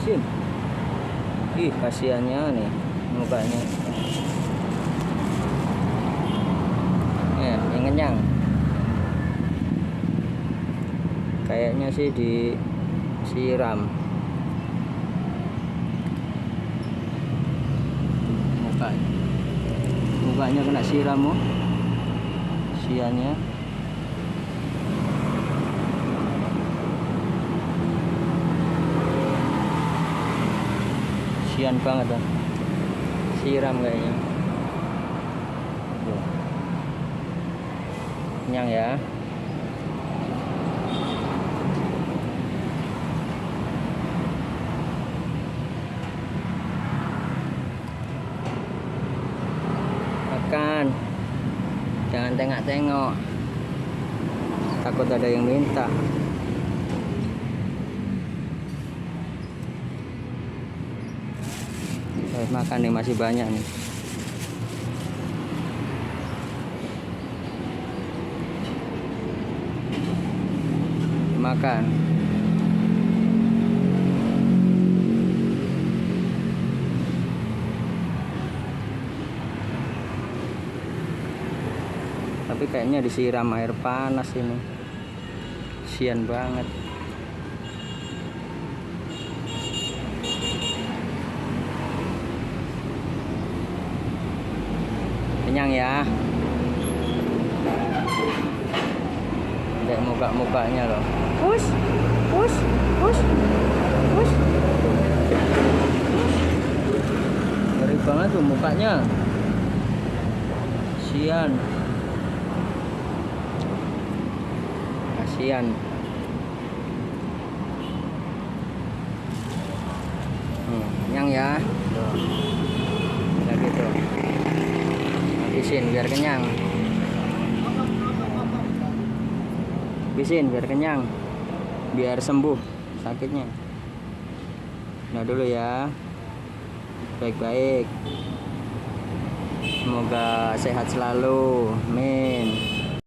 habisin. Ih, kasihannya nih mukanya. Ya, yang kenyang. Kayaknya sih disiram. Mukanya kena siram, oh. Kasihannya. Kasihan banget kan. Siram kayaknya. Tuh. Kenyang ya. Makan. Jangan tengok-tengok. Takut ada yang minta. Makan nih, masih banyak nih. Makan. Tapi kayaknya disiram air panas ini. Kasian banget. Kenyang ya. Lihat muka-mukanya loh. Push. Ngeri banget tuh mukanya. Kasian. Kenyang ya. Tuh. Kayak gitu. Habisin biar kenyang. Habisin biar kenyang. Biar sembuh sakitnya. Nah dulu ya. Baik-baik. Semoga sehat selalu. Amin.